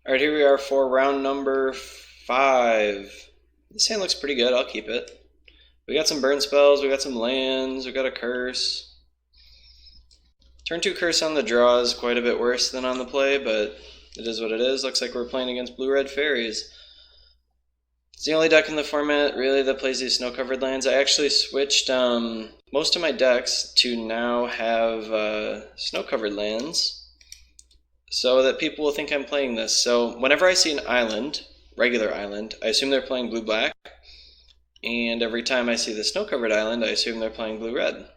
Alright, here we are for round number 5. This hand looks pretty good, I'll keep it. We got some burn spells, we got some lands, we got a curse. Turn 2 curse on the draw is quite a bit worse than on the play, but it is what it is. Looks like we're playing against blue-red fairies. It's the only deck in the format, really, that plays these snow-covered lands. I actually switched most of my decks to now have snow-covered lands, so that people will think I'm playing this. So whenever I see an island, regular island, I assume they're playing blue-black, and every time I see the snow-covered island, I assume they're playing blue-red.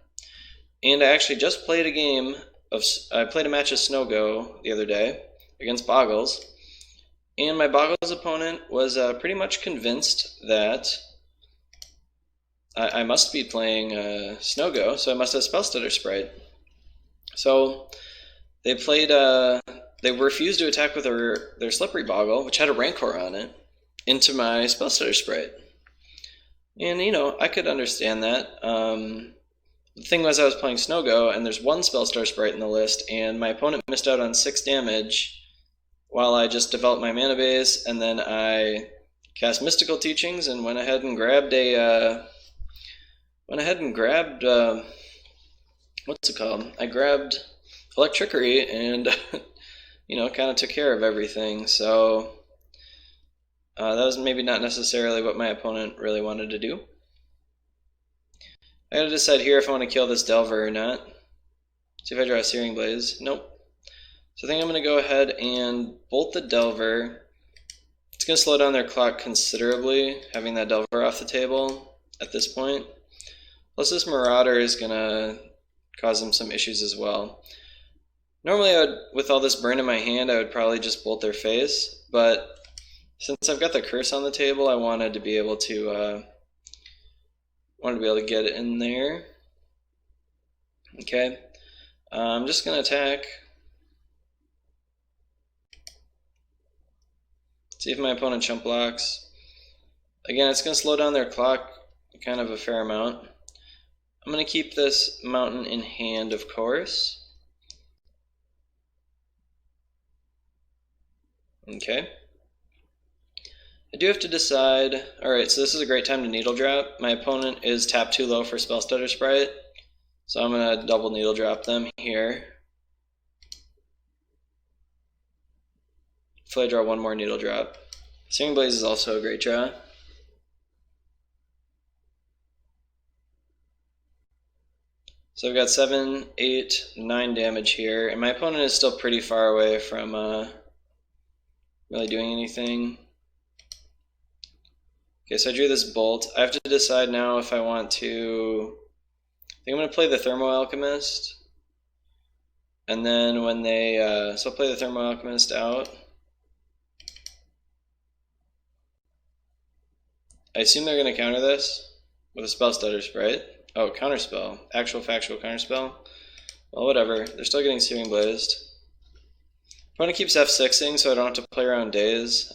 And I actually just played I played a match of Snow Go the other day against Boggles, and my Boggles opponent was pretty much convinced that I must be playing Snow Go, so I must have Spellstutter Sprite. So they played they refused to attack with their Slippery Boggle, which had a Rancor on it, into my Spellstutter Sprite. And, you know, I could understand that. The thing was I was playing Snow Go, and there's one Spellstutter Sprite in the list, and my opponent missed out on 6 damage while I just developed my mana base, and then I cast Mystical Teachings and went ahead and grabbed what's it called? I grabbed Electrickery and you know, kind of took care of everything. So that was maybe not necessarily what my opponent really wanted to do. I gotta decide here if I want to kill this Delver or not. See if I draw a Searing Blaze. Nope. So I think I'm going to go ahead and bolt the Delver. It's going to slow down their clock considerably, having that Delver off the table at this point. Plus this Marauder is going to cause them some issues as well. Normally, with all this burn in my hand, I would probably just bolt their face, but since I've got the curse on the table, I wanted to be able to get it in there. Okay, I'm just gonna attack. See if my opponent chump blocks. Again, it's gonna slow down their clock kind of a fair amount. I'm gonna keep this mountain in hand, of course. Okay. I do have to decide. Alright, so this is a great time to Needle Drop. My opponent is tapped too low for Spellstutter Sprite, so I'm going to double Needle Drop them here. Hopefully I draw one more Needle Drop. Searing Blaze is also a great draw. So I've got 7, 8, 9 damage here, and my opponent is still pretty far away from really doing anything. Okay, so I drew this bolt. I have to decide now if I want to... I think I'm going to play the Thermo Alchemist. And then when they... so I'll play the Thermo Alchemist out. I assume they're going to counter this with a Spellstutter Sprite. Oh, counterspell. Actual factual counterspell. Well, whatever. They're still getting Searing Blazed. Opponent keeps F6ing, so I don't have to play around days.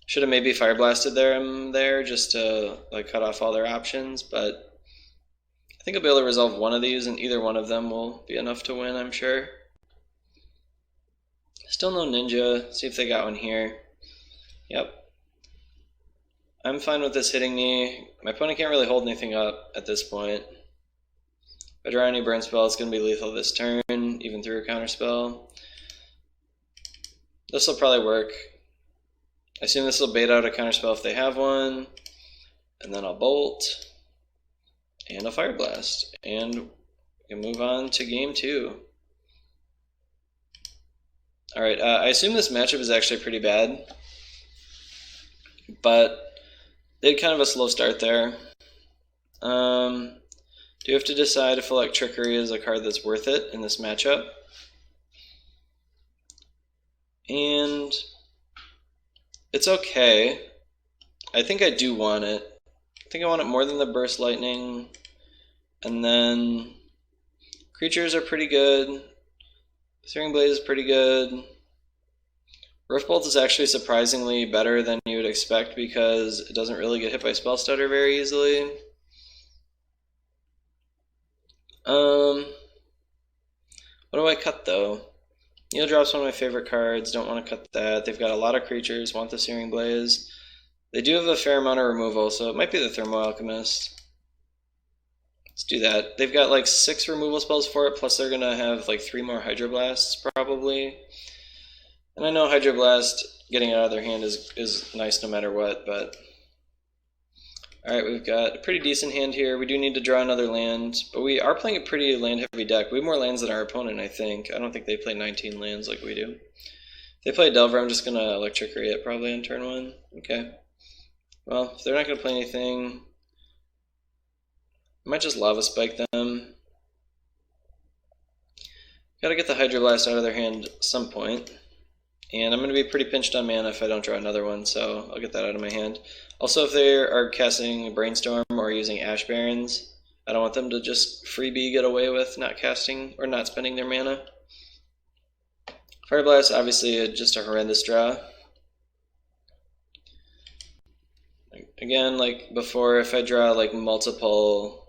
Should have maybe Fire Blasted them there just to like cut off all their options, but I think I'll be able to resolve one of these, and either one of them will be enough to win, I'm sure. Still no Ninja. See if they got one here. Yep. I'm fine with this hitting me. My opponent can't really hold anything up at this point. If I draw any burn spell, it's going to be lethal this turn, even through a counterspell. This will probably work. I assume this will bait out a counterspell if they have one, and then I'll bolt, and I'll Fire Blast, and we can move on to game 2. Alright, I assume this matchup is actually pretty bad, but they had kind of a slow start there. Do have to decide if Electrickery is a card that's worth it in this matchup. And it's okay. I think I do want it. I think I want it more than the Burst Lightning. And then creatures are pretty good. Searing Blaze is pretty good. Riftbolt is actually surprisingly better than you would expect because it doesn't really get hit by Spellstutter very easily. What do I cut though? Needle Drop's one of my favorite cards. Don't want to cut that. They've got a lot of creatures. Want the Searing Blaze. They do have a fair amount of removal, so it might be the Thermo Alchemist. Let's do that. They've got like 6 removal spells for it, plus they're going to have like 3 more Hydroblasts probably. And I know Hydroblast getting it out of their hand is nice no matter what, but... Alright, we've got a pretty decent hand here. We do need to draw another land, but we are playing a pretty land-heavy deck. We have more lands than our opponent, I think. I don't think they play 19 lands like we do. If they play Delver, I'm just going to Electricity it probably on turn 1. Okay. Well, if they're not going to play anything, I might just Lava Spike them. Gotta get the Hydroblast out of their hand at some point. And I'm going to be pretty pinched on mana if I don't draw another one, so I'll get that out of my hand. Also, if they are casting Brainstorm or using Ash Barrens, I don't want them to just freebie get away with not casting or not spending their mana. Fire Blast, obviously just a horrendous draw. Again, like before, if I draw like multiple...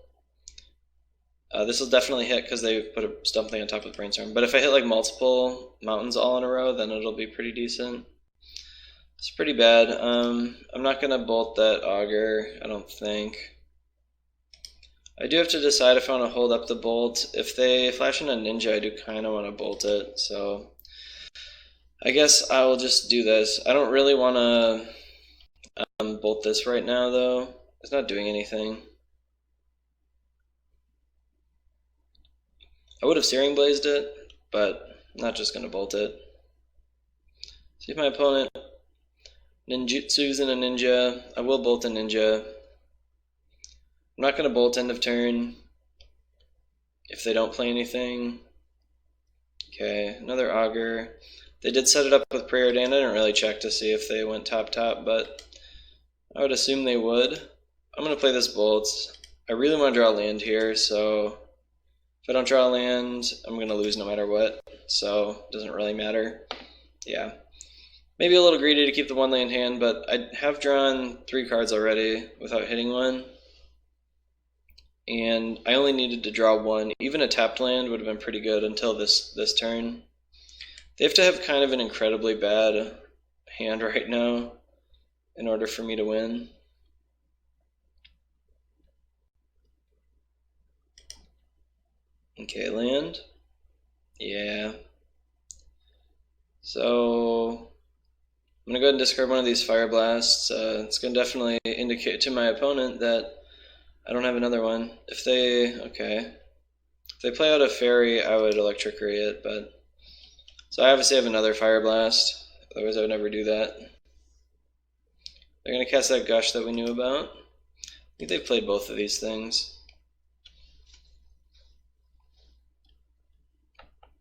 this will definitely hit because they put something on top of Brainstorm. But if I hit like multiple mountains all in a row, then it'll be pretty decent. It's pretty bad. I'm not going to bolt that Augur, I don't think. I do have to decide if I want to hold up the bolt. If they flash in a Ninja, I do kind of want to bolt it. So I guess I will just do this. I don't really want to bolt this right now, though. It's not doing anything. I would have Searing Blazed it, but I'm not just going to bolt it. See if my opponent ninjutsus in a Ninja. I will bolt a Ninja. I'm not going to bolt end of turn if they don't play anything. Okay, another Augur. They did set it up with Preordained. I didn't really check to see if they went top, but I would assume they would. I'm going to play this bolt. I really want to draw a land here, so if I don't draw a land, I'm going to lose no matter what, so it doesn't really matter. Yeah. Maybe a little greedy to keep the 1 land hand, but I have drawn 3 cards already without hitting one. And I only needed to draw 1. Even a tapped land would have been pretty good until this turn. They have to have kind of an incredibly bad hand right now in order for me to win. Okay, land. Yeah. So I'm going to go ahead and discard one of these Fire Blasts. It's going to definitely indicate to my opponent that I don't have another one. If they play out a Fairy, I would Electricity it, but... So I obviously have another Fire Blast, otherwise I would never do that. They're going to cast that Gush that we knew about. I think they've played both of these things.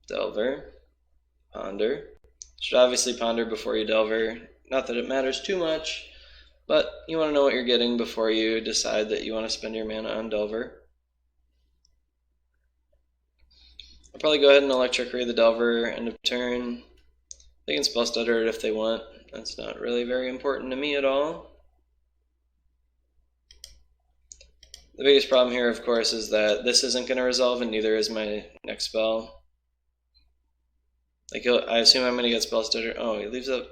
Delver. Ponder. Should obviously ponder before you Delver. Not that it matters too much, but you want to know what you're getting before you decide that you want to spend your mana on Delver. I'll probably go ahead and Electricity the Delver end of turn. They can Spell Stutter it if they want. That's not really very important to me at all. The biggest problem here, of course, is that this isn't going to resolve, and neither is my next spell. Like, I assume I'm going to get Spell Stutter. Oh, he leaves up...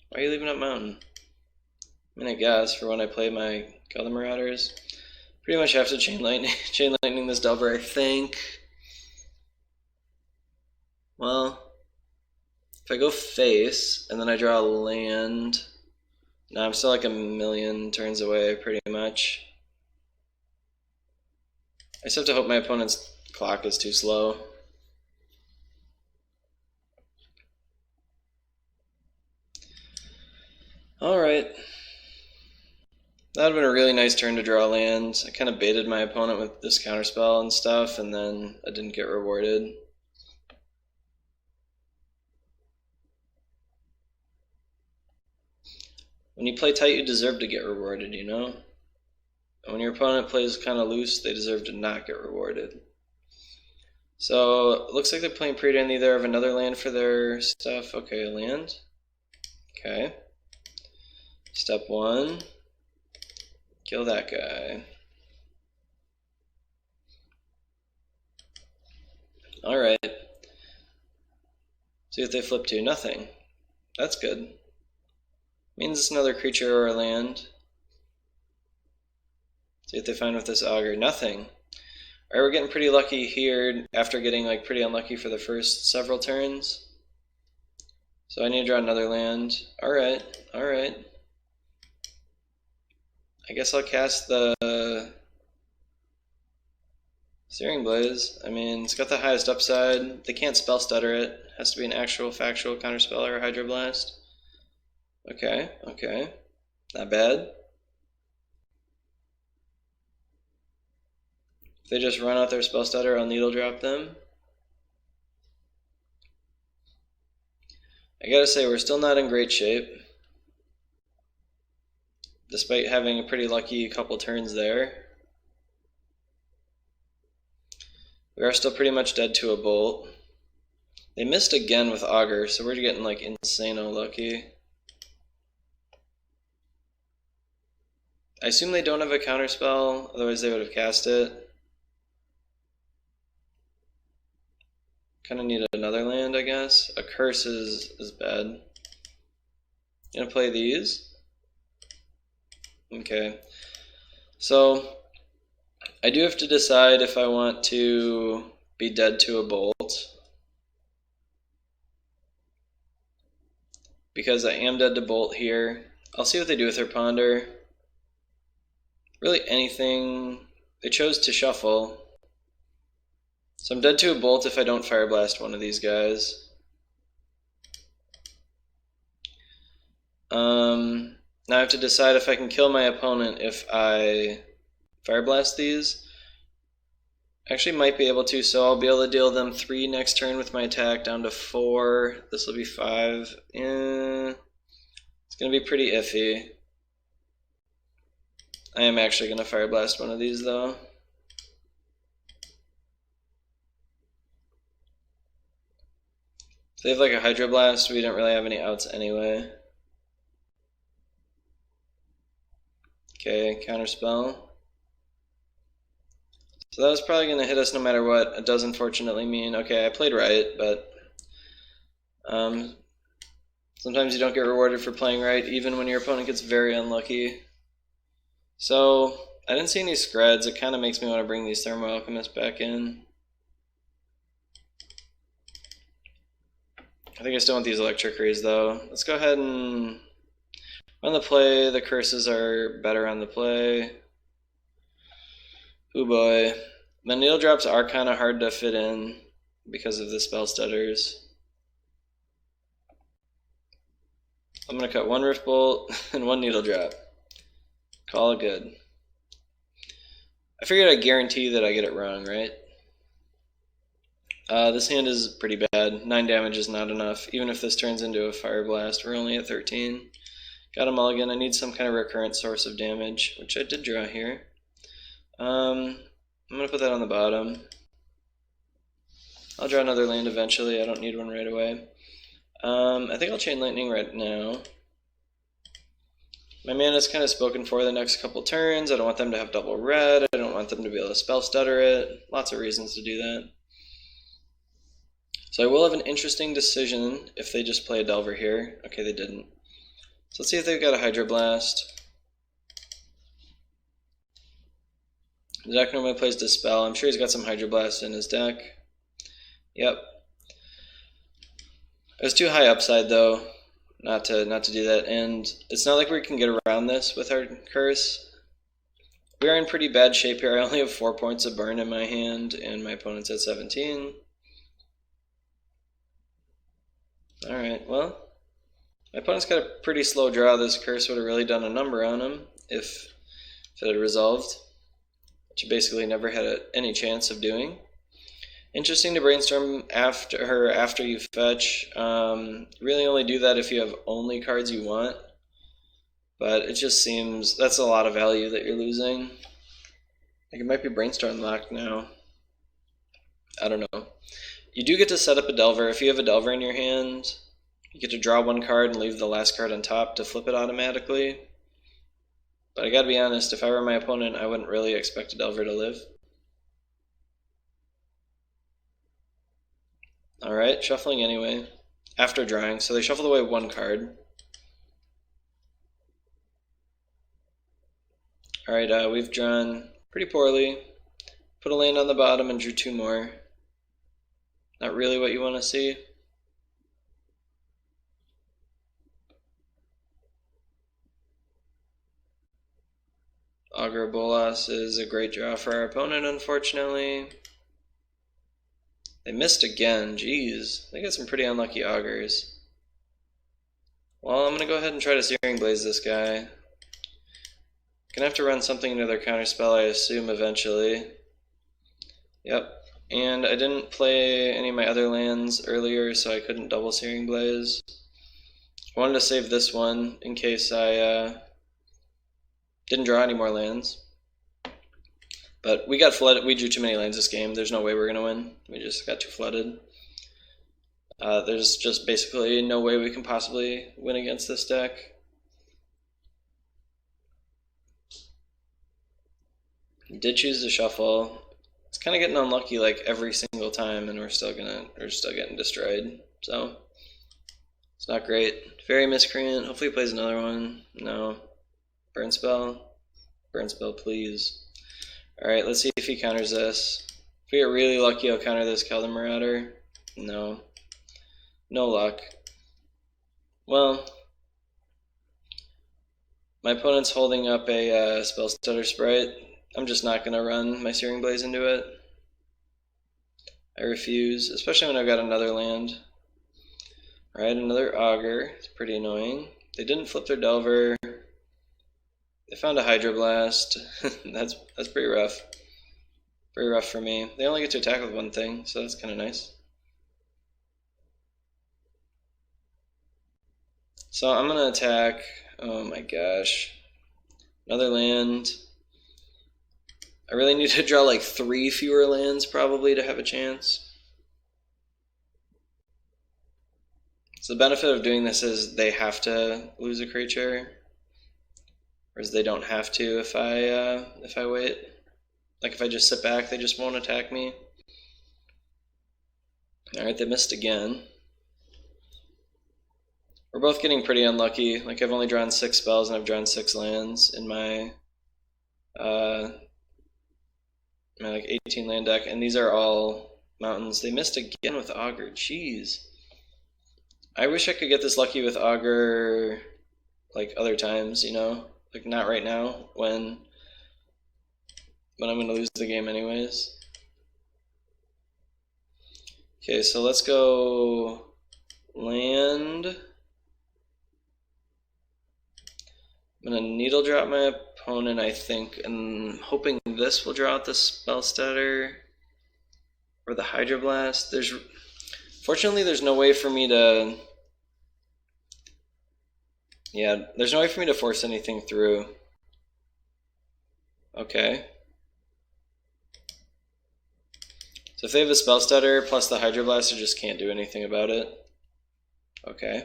Why are you leaving up Mountain? I mean, I guess, for when I play my Gothic Marauders. Pretty much have to Chain Lightning this Delver, I think. Well, if I go face, and then I draw a land... Now I'm still like a million turns away, pretty much. I just have to hope my opponent's clock is too slow. Alright. That would have been a really nice turn to draw land. I kind of baited my opponent with this counterspell and stuff, and then I didn't get rewarded. When you play tight, you deserve to get rewarded, you know? And when your opponent plays kind of loose, they deserve to not get rewarded. So, it looks like they're playing Preordained. They either have another land for their stuff. Okay, a land. Okay. Step 1. Kill that guy. Alright. See what they flip to. Nothing. That's good. Means it's another creature or a land. See what they find with this auger. Nothing. Alright, we're getting pretty lucky here after getting like pretty unlucky for the first several turns. So I need to draw another land. Alright, alright. I guess I'll cast the Searing Blaze. I mean, it's got the highest upside. They can't spell stutter it. It has to be an actual factual counterspell or a Hydroblast. Okay, okay. Not bad. If they just run out their spell stutter, I'll needle drop them. I gotta say, we're still not in great shape, despite having a pretty lucky couple turns there. We are still pretty much dead to a bolt. They missed again with Augur, so we're getting like insane-o lucky. I assume they don't have a counterspell, otherwise they would have cast it. Kind of need another land, I guess. A curse is bad. Gonna play these. Okay. So I do have to decide if I want to be dead to a bolt, because I am dead to bolt here. I'll see what they do with their ponder. Really anything. They chose to shuffle. So I'm dead to a bolt if I don't Fire Blast one of these guys. Now I have to decide if I can kill my opponent if I Fire Blast these. Actually might be able to, so I'll be able to deal them 3 next turn with my attack down to 4. This will be 5. It's going to be pretty iffy. I am actually going to Fire Blast one of these though. If they have like a Hydroblast, we don't really have any outs anyway. Okay, counterspell. So that was probably going to hit us no matter what. It does unfortunately mean, okay, I played right, but sometimes you don't get rewarded for playing right, even when your opponent gets very unlucky. So I didn't see any Screds. It kind of makes me want to bring these Thermo Alchemists back in. I think I still want these Electricries though. Let's go ahead and on the play. The curses are better on the play. Oh boy. The needle drops are kind of hard to fit in because of the spell stutters. I'm going to cut 1 Rift Bolt and 1 needle drop. Call it good. I figured I'd guarantee that I get it wrong, right? This hand is pretty bad. 9 damage is not enough. Even if this turns into a Fire Blast, we're only at 13. Got a mulligan. I need some kind of recurrent source of damage, which I did draw here. I'm going to put that on the bottom. I'll draw another land eventually. I don't need one right away. I think I'll Chain Lightning right now. My mana's kind of spoken for the next couple turns. I don't want them to have double red. I don't want them to be able to spell stutter it. Lots of reasons to do that. So I will have an interesting decision if they just play a Delver here. Okay, they didn't. So let's see if they've got a Hydroblast. The deck normally plays Dispel. I'm sure he's got some Hydroblast in his deck. Yep. It was too high upside though, not to do that, and it's not like we can get around this with our curse. We are in pretty bad shape here. I only have 4 points of burn in my hand, and my opponent's at 17. Alright, well, my opponent's got a pretty slow draw. This curse would have really done a number on him if it had resolved, which he basically never had any chance of doing. Interesting to brainstorm after you fetch. Really only do that if you have only cards you want, but it just seems that's a lot of value that you're losing. Like it might be brainstorm locked now. I don't know. You do get to set up a Delver. If you have a Delver in your hand, you get to draw 1 card and leave the last card on top to flip it automatically. But I gotta be honest, if I were my opponent, I wouldn't really expect a Delver to live. Alright, shuffling anyway. after drawing, so they shuffled away one card. Alright, we've drawn pretty poorly. Put a land on the bottom and drew two more. Not really what you want to see. Augur Bolas is a great draw for our opponent, unfortunately. They missed again, jeez. They got some pretty unlucky augurs. Well, I'm going to go ahead and try to Searing Blaze this guy. Gonna have to run something into their counterspell, I assume, eventually. Yep. And I didn't play any of my other lands earlier, so I couldn't double Searing Blaze. I wanted to save this one in case I didn't draw any more lands. But we got flooded. We drew too many lands this game. There's no way we're gonna win. We just got too flooded. There's just basically no way we can possibly win against this deck. Did choose to shuffle. It's kind of getting unlucky like every single time, and we're still getting destroyed. So it's not great. Fairy Miscreant. Hopefully he plays another one. No. Burn Spell. Burn Spell, please. All right, let's see if he counters this. If we get really lucky, I'll counter this Keldon Marauder. No. No luck. Well, my opponent's holding up a Spell Stutter Sprite. I'm just not going to run my Searing Blaze into it. I refuse, especially when I've got another land. Alright, another Augur. It's pretty annoying. They didn't flip their Delver. They found a Hydroblast. that's pretty rough. Pretty rough for me. They only get to attack with one thing, so that's kind of nice. So I'm going to attack. Oh my gosh. Another land. I really need to draw like 3 fewer lands probably to have a chance. So the benefit of doing this is they have to lose a creature, whereas they don't have to if I wait. Like if I just sit back, they just won't attack me. Alright, they missed again. We're both getting pretty unlucky. Like I've only drawn 6 spells and I've drawn 6 lands in my like 18 land deck, and these are all mountains. They missed again with Augur. Jeez. I wish I could get this lucky with Augur like other times, you know? Like not right now when I'm gonna lose the game anyways. Okay, so let's go land. I'm gonna Needle Drop my opponent, I think, and hoping this will draw out the Spell Stutter or the Hydroblast. Fortunately, there's no way for me to. Yeah, there's no way for me to force anything through. Okay. So if they have a Spell Stutter plus the Hydroblast, I just can't do anything about it. Okay.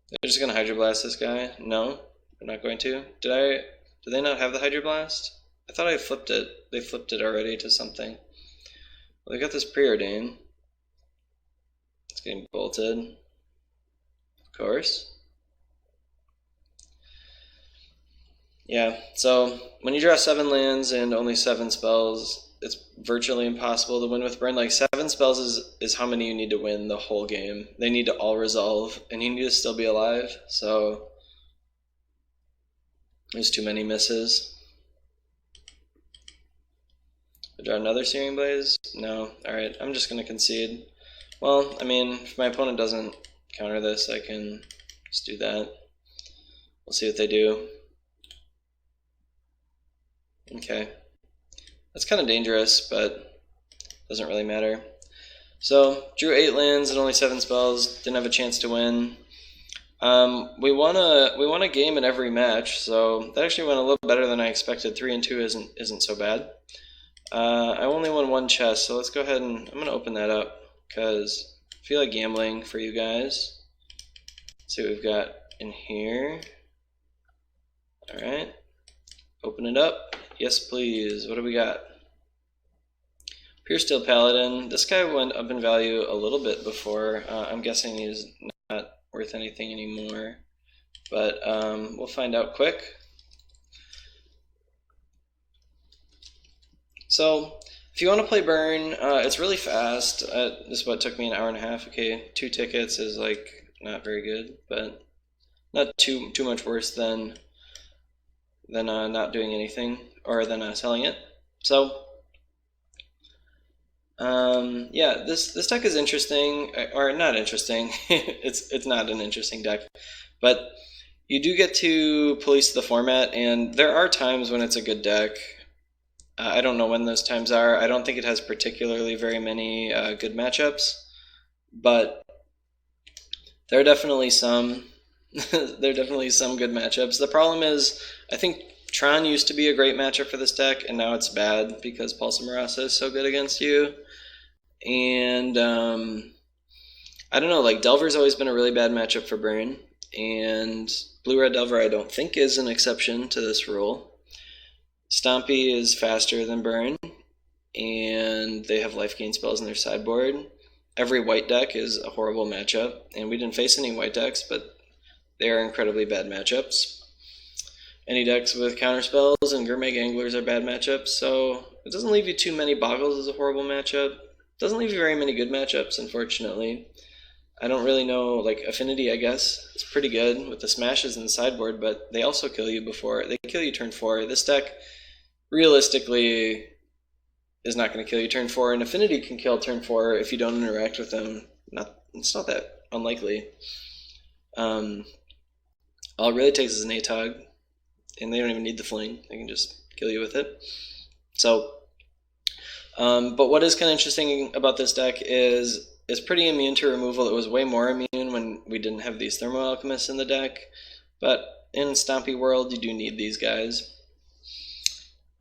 They're just gonna Hydroblast this guy? No, they're not going to. Did they not have the Hydroblast? I thought I flipped it. They flipped it already to something. Well, they got this Preordain. It's getting bolted. Of course. Yeah, so when you draw 7 lands and only 7 spells, it's virtually impossible to win with burn. Like 7 spells is how many you need to win the whole game. They need to all resolve, and you need to still be alive. So there's too many misses. I draw another Searing Blaze? No. Alright, I'm just going to concede. Well, I mean, if my opponent doesn't counter this, I can just do that. We'll see what they do. Okay. That's kind of dangerous, but doesn't really matter. So, drew 8 lands and only 7 spells, didn't have a chance to win. We won a game in every match, so that actually went a little better than I expected. 3-2 isn't so bad. I only won 1 chest, so let's go ahead and I'm going to open that up because I feel like gambling for you guys. Let's see what we've got in here. Alright. Open it up. Yes, please. What do we got? Pure Steel Paladin. This guy went up in value a little bit before. I'm guessing he's not worth anything anymore, but we'll find out quick. So if you want to play Burn, it's really fast. This is what took me an hour and a half. Okay, 2 tickets is like not very good, but not too much worse than not doing anything or than selling it. So yeah, this deck is interesting, or not interesting. it's not an interesting deck, but you do get to police the format, and there are times when it's a good deck. I don't know when those times are. I don't think it has particularly very many good matchups, but there are definitely some. There are definitely some good matchups. The problem is, I think Tron used to be a great matchup for this deck, and now it's bad because Pulse of Marasa is so good against you. And I don't know, like Delver's always been a really bad matchup for Burn, and Blue-Red Delver I don't think is an exception to this rule. Stompy is faster than Burn, and they have life gain spells in their sideboard. Every white deck is a horrible matchup, and we didn't face any white decks, but they are incredibly bad matchups. Any decks with counterspells and Gourmet Anglers are bad matchups, so it doesn't leave you too many. Boggles as a horrible matchup. It doesn't leave you very many good matchups, unfortunately. I don't really know, like Affinity, I guess. It's pretty good with the smashes in the sideboard, but they also kill you they kill you turn 4. This deck, realistically, is not going to kill you turn 4, and Affinity can kill turn 4 if you don't interact with them. It's not that unlikely. All it really takes is an ATOG, and they don't even need the fling. They can just kill you with it. So, but what is kind of interesting about this deck is it's pretty immune to removal. It was way more immune when we didn't have these Thermo Alchemists in the deck, but in Stompy World, you do need these guys.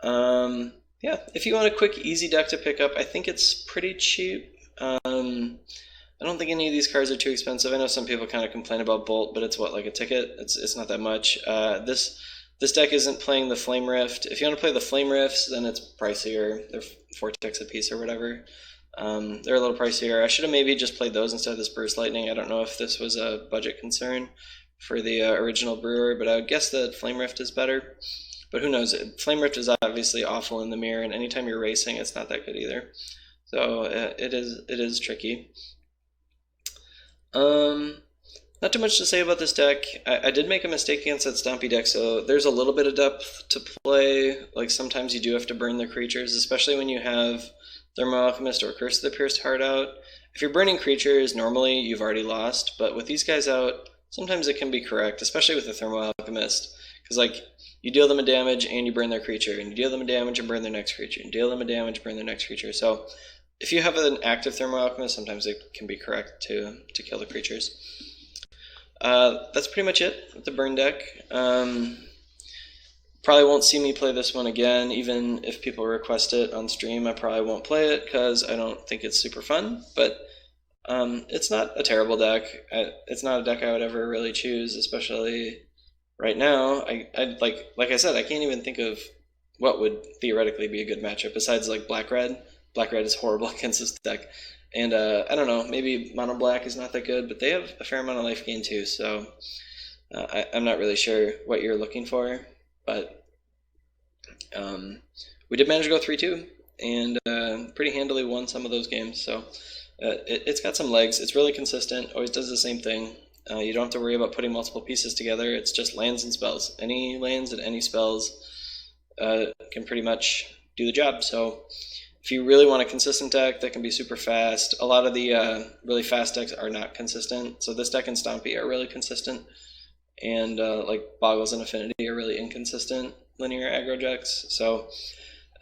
Yeah, if you want a quick, easy deck to pick up, I think it's pretty cheap. I don't think any of these cards are too expensive. I know some people kind of complain about Bolt, but it's what, like a ticket? It's not that much. This deck isn't playing the Flame Rift. If you want to play the Flame Rifts, then it's pricier. They're 4 ticks a piece or whatever. They're a little pricier. I should have maybe just played those instead of this Burst Lightning. I don't know if this was a budget concern for the original brewer, but I would guess that Flame Rift is better. But who knows? Flame Rift is obviously awful in the mirror, and anytime you're racing, it's not that good either. So it is tricky. Not too much to say about this deck. I did make a mistake against that Stompy deck, so there's a little bit of depth to play. Like sometimes you do have to burn the creatures, especially when you have Thermo Alchemist or Curse of the Pierced Heart out. If you're burning creatures, normally you've already lost, but with these guys out, sometimes it can be correct, especially with the Thermo Alchemist, because like you deal them a damage and you burn their creature, and you deal them a damage and burn their next creature, and deal them a damage, burn their next creature. So if you have an active Thermo Alchemist, sometimes it can be correct to kill the creatures. That's pretty much it with the burn deck. Probably won't see me play this one again, even if people request it on stream. I probably won't play it because I don't think it's super fun, but it's not a terrible deck. It's not a deck I would ever really choose, especially right now. Like I said, I can't even think of what would theoretically be a good matchup besides like Black-Red. Black-Red is horrible against this deck. And I don't know, maybe Mono Black is not that good, but they have a fair amount of life gain too, so I'm not really sure what you're looking for, but we did manage to go 3-2, and pretty handily won some of those games, so it's got some legs. It's really consistent, always does the same thing. You don't have to worry about putting multiple pieces together. It's just lands and spells. Any lands and any spells can pretty much do the job, so if you really want a consistent deck that can be super fast, a lot of the really fast decks are not consistent. So this deck and Stompy are really consistent, and like Boggles and Affinity are really inconsistent linear aggro decks. So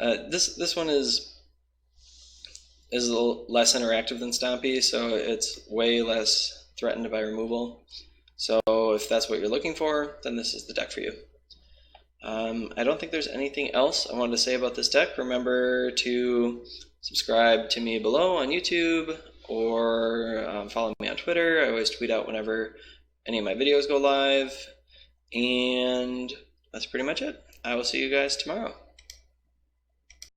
this one is a little less interactive than Stompy, so it's way less threatened by removal. So if that's what you're looking for, then this is the deck for you. I don't think there's anything else I wanted to say about this deck. Remember to subscribe to me below on YouTube, or follow me on Twitter. I always tweet out whenever any of my videos go live. And that's pretty much it. I will see you guys tomorrow.